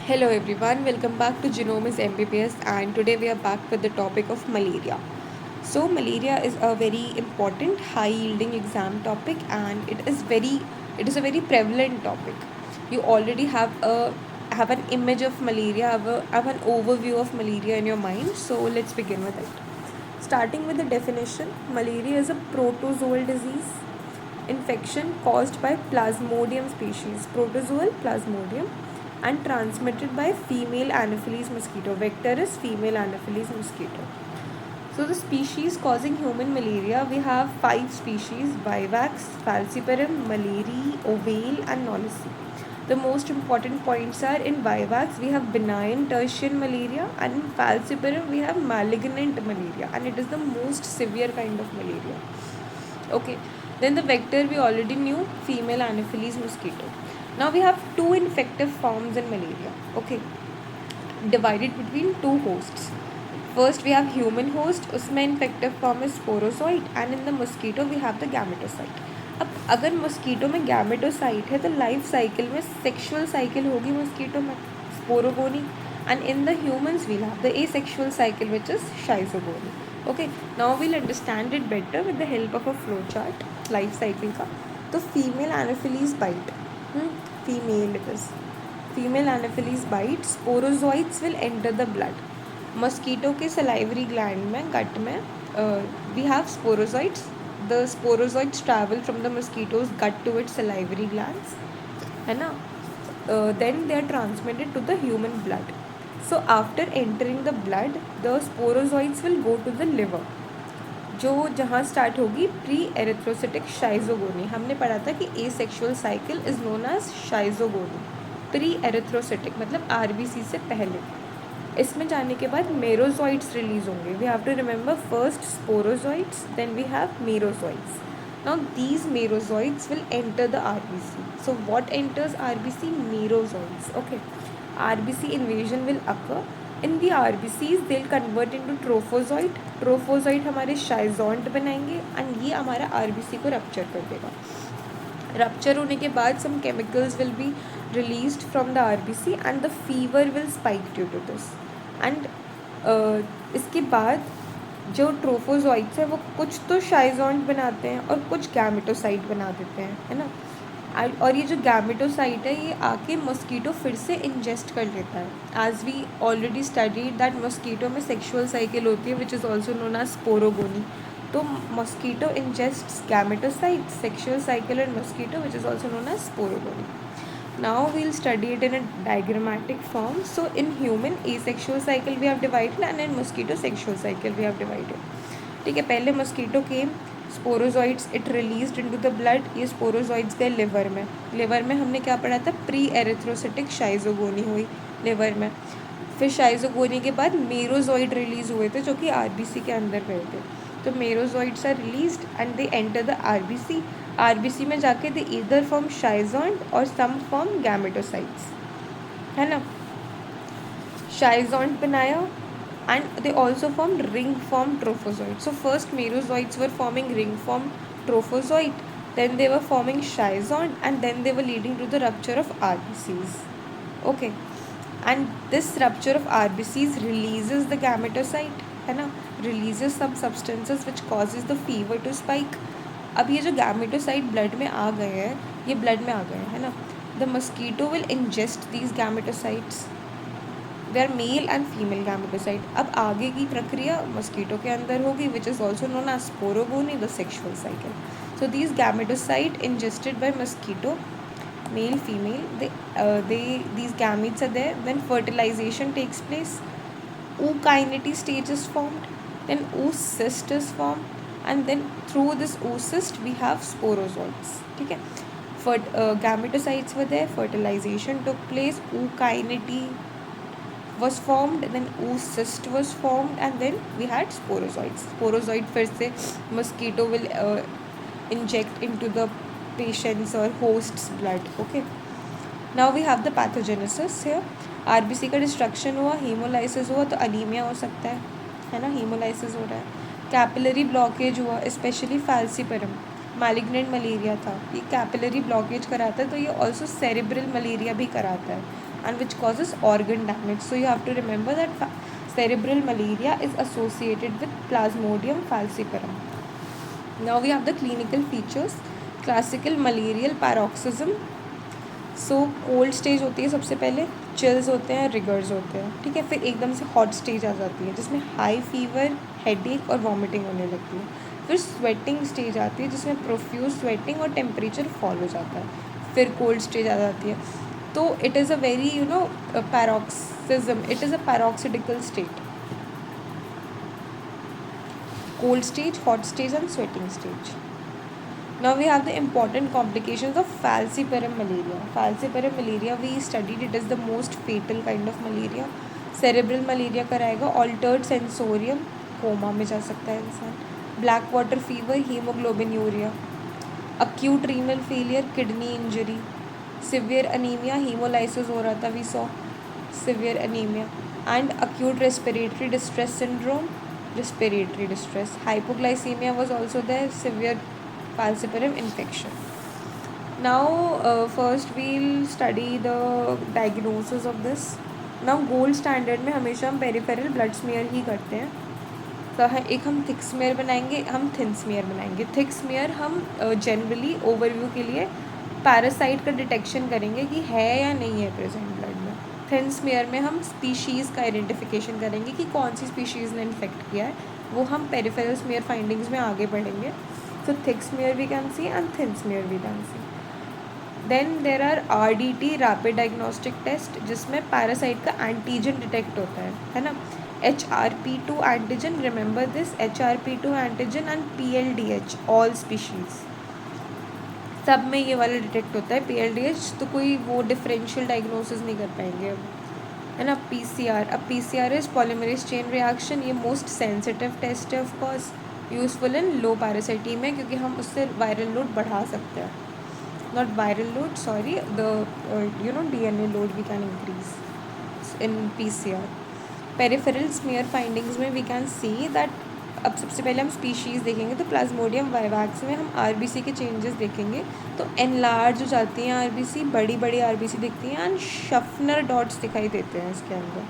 Hello everyone, welcome back to Genomes MBBS, and today we are back with the topic of malaria. So malaria is a very important high yielding exam topic, and it is a very prevalent topic. You already have an image of malaria, have an overview of malaria in your mind. So let's begin with it. Starting with the definition, malaria is a protozoal disease infection caused by Plasmodium species, protozoal Plasmodium, and transmitted by female Anopheles mosquito. Vector is female Anopheles mosquito. So the species causing human malaria, we have 5 species: Vivax, Falciparum, Malaria, Ovale, and Knowlesi. The most important points are: in Vivax we have benign tertian malaria, and in Falciparum we have malignant malaria, and it is the most severe kind of malaria. Okay, then the vector we already knew, female Anopheles mosquito. Now we have two infective forms in malaria. Okay, divided between two hosts. First we have human host, उसमें infective form is sporozoite, and in the mosquito we have the gametocyte. अब अगर mosquito में gametocyte है तो life cycle में sexual cycle होगी mosquito में sporogony, and in the humans we'll have the asexual cycle which is schizogony. Okay, now we'll understand it better with the help of a flow chart life cycle का. तो female anopheles bite, female it is, female anopheles bite, sporozoites will enter the blood. Mosquito के salivary gland में गट में we have sporozoites. The sporozoites travel from the mosquito's gut to its salivary glands, है ना. Then they are transmitted to the human blood. So after entering the blood, the sporozoites will go to the liver, जो जहाँ start होगी pre erythrocytic शाइजोगोनी. हमने पढ़ा था कि asexual cycle is known as schizogony. Pre erythrocytic मतलब RBC से पहले. इसमें जाने के बाद मेरोजॉइड्स रिलीज होंगे. We have to remember first sporozoites, then we have merozoites. Now these merozoids will enter the RBC. So what enters RBC? Merozoids. Okay. RBC invasion will occur. In the RBCs they'll convert into trophozoite. Trophozoite हमारे शाइजोंट बनाएंगे and ये हमारा RBC को rupture कर देगा. Rupture होने के बाद some chemicals will be released from the RBC and the fever will spike due to this. And इसके बाद जो ट्रोफोजोइट्स है वो कुछ तो शाइजोंट बनाते हैं और कुछ गैमेटोसाइट बना देते हैं, है ना. और ये जो गैमेटोसाइट है ये आके मस्कीटो फिर से इंजेस्ट कर लेता है. As we already studied that mosquito में सेक्सुअल साइकिल होती है which is also known as sporogony. तो mosquito ingest gametocyte, sexual cycle in mosquito which is also known as sporogony. Now we'll study it in a diagrammatic form. So in human asexual cycle we have divided and in mosquito sexual cycle we have divided. ठीक है, पहले mosquito came, sporozoites it released into the blood. ये sporozoites गए liver में. liver में हमने क्या पढ़ा था? प्री एरिथ्रोसिटिक शाइजोगोनी हुई liver में. फिर शाइजोगोनी के बाद मेरोजॉइड रिलीज हुए थे जो कि आरबीसी के अंदर गए थे. तो merozoites are released and they enter the RBC. RBC में जाके दे ईदर फॉर्म शाइजोंट और सम फॉर्म गैमेटोसाइट्स, है ना. शाइजोंट बनाया and they also formed ring form trophozoite. So first merozoites were forming ring form trophozoite, then they were forming schizont, and then they were leading to the rupture of RBCs. Okay, and this rupture of RBCs releases the gametocyte, है ना, releases some substances which causes the fever to spike. अब ये जो gametocyte blood में आ गए हैं, ये blood में आ गए हैं, है ना. The mosquito will ingest these gametocytes. They are male and female gametocyte. अब आगे की प्रक्रिया मस्कीटो के अंदर होगी which is also known as sporogony, the sexual cycle. So these gametocyte ingested by mosquito, male female, these gametes are there. Then fertilization takes place. Ookinety stage is formed, then oocyst is formed, and then through this oocyst we have sporozoites. ठीक है, gametocytes were there, fertilization took place, ookinety was formed, then oocyst was formed, and then we had sporozoites. Sporozoid फिर से mosquito will inject into the patient's or host's blood. Okay, now we have the pathogenesis here. RBC का destruction हुआ, haemolysis हुआ तो anaemia हो सकता है ना, हीमोलाइसिस हो रहा है. कैपिलरी ब्लॉकेज हुआ, स्पेशली फैल्सीपरम, मैलिग्नेंट मलेरिया था, ये कैपिलरी ब्लॉकेज कराता है. तो ये ऑल्सो सेरेब्रल मलेरिया भी कराता है. and which causes organ damage. So you have to remember that cerebral malaria is associated with Plasmodium falciparum. Now we have the clinical features. Classical malarial paroxysm. So cold stage होती है सबसे पहले, chills होते हैं, riggers होते हैं, ठीक है. फिर एकदम से हॉट स्टेज आ जाती है जिसमें हाई फीवर, हेडेक और वॉमिटिंग होने लगती है. फिर स्वेटिंग स्टेज आती है जिसमें प्रोफ्यूज स्वेटिंग और टेम्परेचर फॉल हो जाता है. फिर कोल्ड स्टेज आ जाती है. तो it is a very paroxysm, it is a paroxysmal state. Cold stage, hot stage and sweating stage. Now we have the important complications of falciparum malaria. Falciparum malaria we studied, it is the most fatal kind of malaria. Cerebral malaria कराएगा, altered sensorium, coma में जा सकता है इंसान, black water fever, hemoglobinuria, acute renal failure, kidney injury, severe anemia, hemolysis हो रहा था, we saw severe anemia, and acute respiratory distress syndrome, respiratory distress. Hypoglycemia was also there, severe falciparum infection. Now first we'll study the diagnosis of this. Now gold standard में हमेशा हम peripheral blood smear ही करते हैं. तो एक हम thick smear बनाएंगे, हम थिन स्मीयर बनाएंगे. थिक स्मीयर हम जनरली ओवरव्यू के लिए पैरासाइट का डिटेक्शन करेंगे कि है या नहीं है प्रेजेंट ब्लड में. थिन स्मीयर में हम स्पीशीज़ का आइडेंटिफिकेशन करेंगे कि कौन सी स्पीशीज़ ने इन्फेक्ट किया है. वो हम पेरिफेरल स्मीयर फाइंडिंग्स में आगे बढ़ेंगे. So thick smear we can see and thin smear we can see. Then there are RDT, rapid diagnostic test, जिसमें पैरासाइट का एंटीजन डिटेक्ट होता है ना. HRP2 antigen, remember this, HRP2 antigen and PLDH, all species सब में ये वाला detect होता है. PLDH तो कोई वो डिफरेंशियल डायग्नोसिस नहीं कर पाएंगे अब, है ना. PCR, अब PCR is polymerase chain reaction. ये मोस्ट सेंसिटिव टेस्ट है of course, useful in low parasitemia क्योंकि हम उससे वायरल लोड बढ़ा सकते हैं. Not viral load, sorry, the DNA load we can increase in PCR. Peripheral smear findings में we can see that, अब सबसे पहले हम स्पीशीज़ देखेंगे तो प्लाज्मोडियम वाइवैक्स में हम RBC के चेंजेस देखेंगे. तो एनलार्ज हो जाती हैं RBC, बड़ी बड़ी RBC दिखती हैं एंड शफनर डॉट्स दिखाई देते हैं इसके अंदर,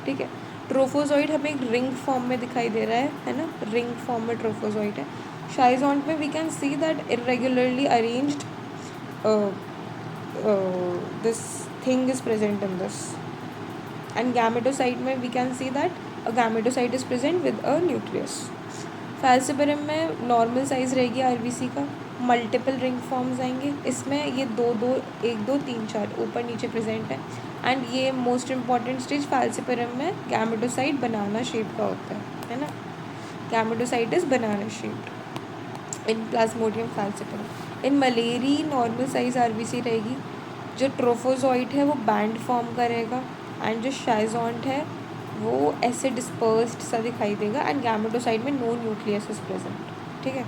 ठीक है. ट्रोफोजॉइड हमें एक रिंग फॉर्म में दिखाई दे रहा है ना, रिंग फॉर्म में ट्रोफोजॉइड है. शाइजॉन्ट में we can see that irregularly arranged this thing is present in this. And gametocyte में we can see that a gametocyte is present with a nucleus. Falciparum में नॉर्मल साइज़ रहेगी RBC का, multiple ring forms आएंगे. इसमें ये 1 2 3 4 ऊपर नीचे present है. एंड ये मोस्ट इम्पॉर्टेंट स्टेज फैल्सिपरम में गैमेटोसाइट बनाना शेप का होता है ना. Gametocyte is banana shaped in plasmodium falciparum. In malariae normal size RBC रहेगी. जो ट्रोफोजॉइट है वो बैंड फॉर्म करेगा एंड जो शाइजॉन्ट है वो ऐसे डिस्पर्स्ड सा दिखाई देगा. एंड गैमेटोसाइट में नो न्यूक्लियस इज प्रेजेंट, ठीक है.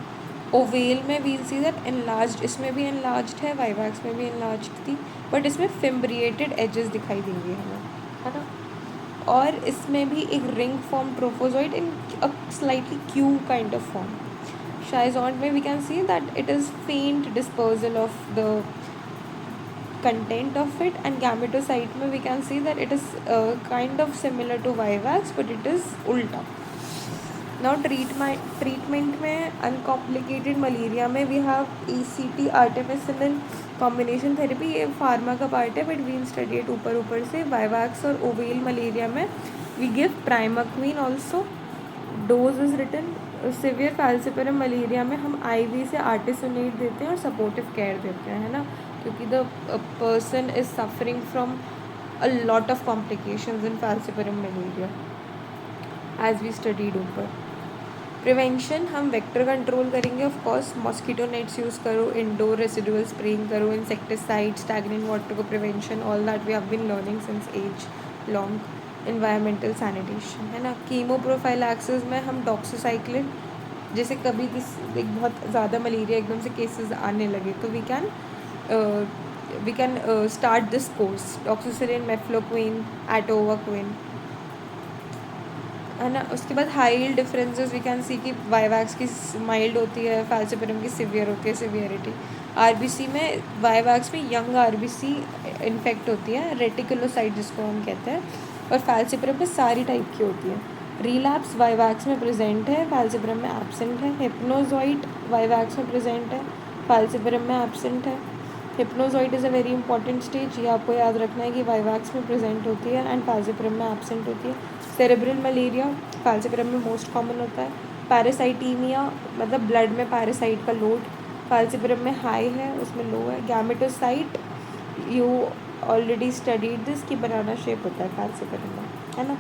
ओवेल में वील सी दैट एनलार्ज्ड, इसमें भी एनलार्ज्ड है, वाइवैक्स में भी एनलार्ज्ड थी, बट इसमें फिम्ब्रिएटेड एजेस दिखाई देंगे हमें, है ना. और इसमें भी एक ring form trophozoite in a slightly Q kind of form. Schizont में we can see that it is faint dispersal of the content of it. And gametocyte में we can see that it is kind of similar to vivax but it is ulta. Now treatment में uncomplicated malaria में we have ECT artemisinin combination therapy. ये pharma का part है but we study it ऊपर से. Vivax और ovale malaria में we give primaquine also, dose is written. Severe falciparum malaria में हम IV से आर्टिसोनेट देते हैं और सपोर्टिव केयर देते हैं, है ना, क्योंकि the person is suffering from a lot of complications in falciparum malaria as we studied ऊपर. प्रिवेंशन हम वेक्टर कंट्रोल करेंगे of course. Mosquito nets use करो, इंडोर रेसिडुअल स्प्रेइंग करो, इंसेक्टिसाइड, स्टैग्नेंट वाटर को prevention, all that we have been learning since as long. Environmental sanitation, है ना. Chemo prophylaxis में हम डॉक्सीसाइक्लिन, जैसे कभी एक बहुत ज़्यादा मलेरिया एकदम से केसेस आने लगे तो we can start this course. Doxycycline, mefloquine, atovaquone. है ना। उसके बाद high differences we can see कि वाईवैक्स की माइल्ड होती है, फैल्सिपरम की सिवियर होती है, सिवियरिटी। आरबीसी में वाईवैक्स में यंग आरबीसी इन्फेक्ट होती है, रेटिकुलोसाइट जिसको हम कहते हैं, और फैल्सिपरम में सारी टाइप की होती है। रिलैप्स वाईवैक्स में प्रेजेंट है, फैल्सिपरम में एब्सेंट है। हिप्नोजॉइट वाईवैक्स में प्रेजेंट है, फैल्सिपरम में एब्सेंट है। Hypnozoite is a very important stage, ये आपको याद रखना है कि वाईवैक्स में प्रेजेंट होती है एंड फैल्सिपरम में एब्सेंट होती है। सेरेब्रल मलेरिया फैल्सिपरम में मोस्ट कॉमन होता है। पैरासाइटीमिया मतलब ब्लड में पैरासाइट का लोड फैल्सिपरम में हाई है, उसमें लो है। Gametocyte you already studied this कि बनाना शेप होता है फैल्सिपरम में, है ना।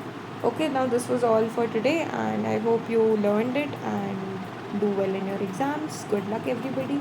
Okay, now this was all for today and I hope you learned it and do well in your exams. Good luck everybody.